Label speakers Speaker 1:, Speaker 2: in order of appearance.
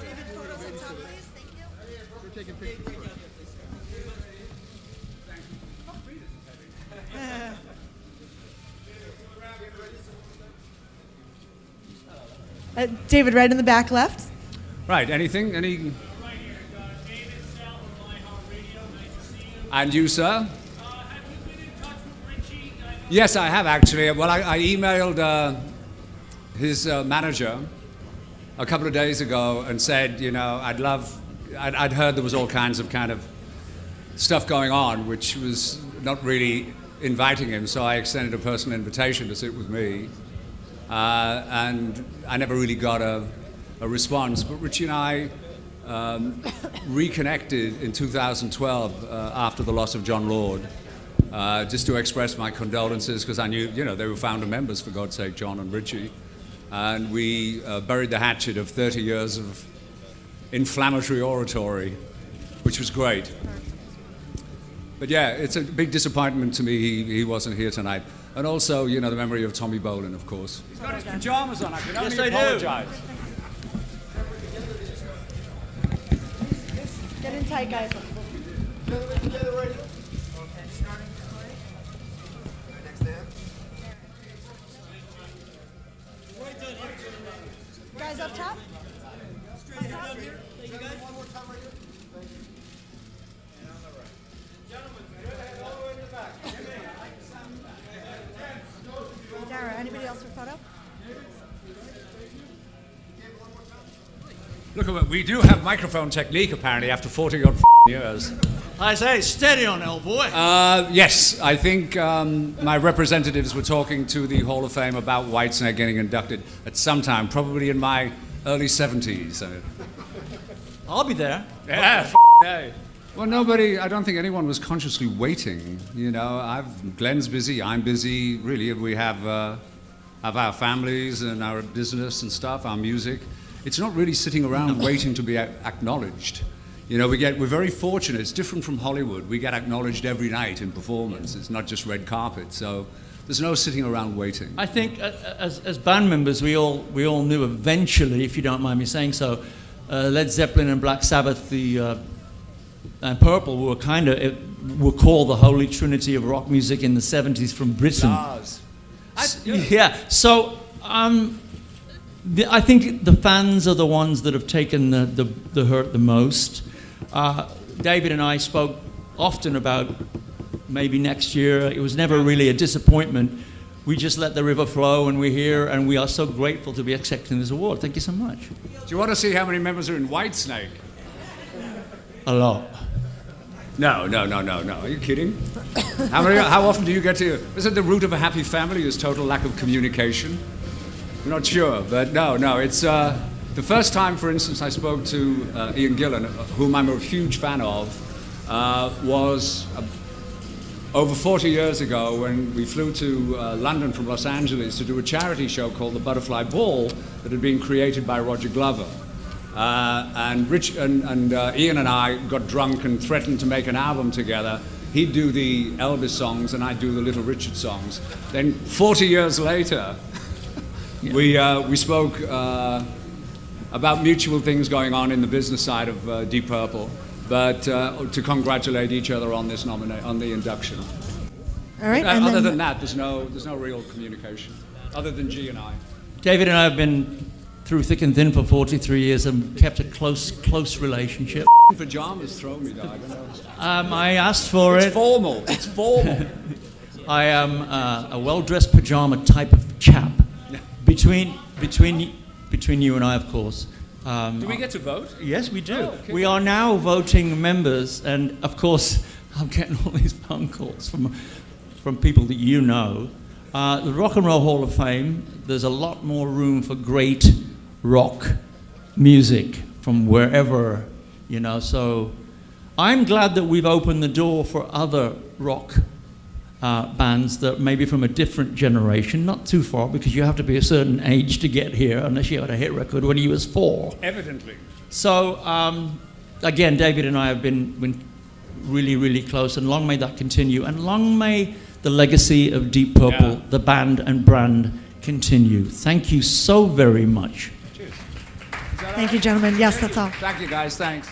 Speaker 1: David, photos up top, please. Thank you.
Speaker 2: We're taking pictures.
Speaker 1: David, right in the back left.
Speaker 3: Right, anything? Any? And you, sir? Yes, I have actually. Well, I emailed his manager a couple of days ago and said, you know, I'd heard there was all kinds of kind of stuff going on, which was not really inviting him, so I extended a personal invitation to sit with me. And I never really got a response, but Richie and I reconnected in 2012 after the loss of John Lord, just to express my condolences, because I knew, you know, they were founder members, for God's sake, John and Richie. And we buried the hatchet of 30 years of inflammatory oratory, which was great. But yeah, it's a big disappointment to me he wasn't here tonight. And also, you know, the memory of Tommy Bolin, of course. He's got his pajamas on, I can only apologize.
Speaker 1: Get in tight, guys. Guys up top? Straight up here. You guys one more time right here. Dara, anybody else for photo?
Speaker 3: Look at what we do have microphone technique apparently after 40 odd years.
Speaker 4: I say, steady on, old boy.
Speaker 3: Yes, I think my representatives were talking to the Hall of Fame about Whitesnake getting inducted at some time, probably in my early 70s.
Speaker 4: I'll be there.
Speaker 3: Yeah, yeah. Well, I don't think anyone was consciously waiting. You know, Glenn's busy, I'm busy. Really, we have our families and our business and stuff, our music. It's not really sitting around waiting to be acknowledged. You know, we're very fortunate. It's different from Hollywood. We get acknowledged every night in performance. It's not just red carpet. So there's no sitting around waiting.
Speaker 4: I think as band members, we all knew eventually, if you don't mind me saying so, Led Zeppelin and Black Sabbath, and Purple were called the Holy Trinity of rock music in the 70s from Britain. Yeah. So I think the fans are the ones that have taken the hurt the most. David and I spoke often about maybe next year. It was never really a disappointment. We just let the river flow, and we're here, and we are so grateful to be accepting this award. Thank you so much.
Speaker 3: Do you want to see how many members are in Whitesnake?
Speaker 4: A lot.
Speaker 3: No. Are you kidding? How often do you get to... Is it the root of a happy family is total lack of communication? I'm not sure, but no. It's the first time, for instance, I spoke to Ian Gillan, whom I'm a huge fan of, was over 40 years ago when we flew to London from Los Angeles to do a charity show called the Butterfly Ball that had been created by Roger Glover. And Ian and I got drunk and threatened to make an album together. He'd do the Elvis songs and I'd do the Little Richard songs. Then 40 years later, we spoke about mutual things going on in the business side of Deep Purple, but to congratulate each other on this on the induction.
Speaker 1: All right.
Speaker 3: Other than that, there's no real communication, other than G and I.
Speaker 4: David and I have been through thick and thin for 43 years and kept a close relationship.
Speaker 3: Pajamas throw me, though. I don't know.
Speaker 4: I asked for it.
Speaker 3: It's formal. It's formal.
Speaker 4: I am a well-dressed pajama type of chap. Between you and I, of course.
Speaker 3: Do we get to vote?
Speaker 4: Yes, we do.
Speaker 3: Oh, okay.
Speaker 4: We are now voting members, and of course, I'm getting all these phone calls from people that you know. The Rock and Roll Hall of Fame, there's a lot more room for great rock music from wherever, you know. So I'm glad that we've opened the door for other rock bands that maybe from a different generation, not too far, because you have to be a certain age to get here, unless you had a hit record when you was 4.
Speaker 3: Evidently.
Speaker 4: So, again, David and I have been really, really close, and long may that continue, and long may the legacy of Deep Purple, the band and brand, continue. Thank you so very much.
Speaker 3: Cheers.
Speaker 2: Thank you, gentlemen. Yes, that's all.
Speaker 3: Thank you, guys. Thanks.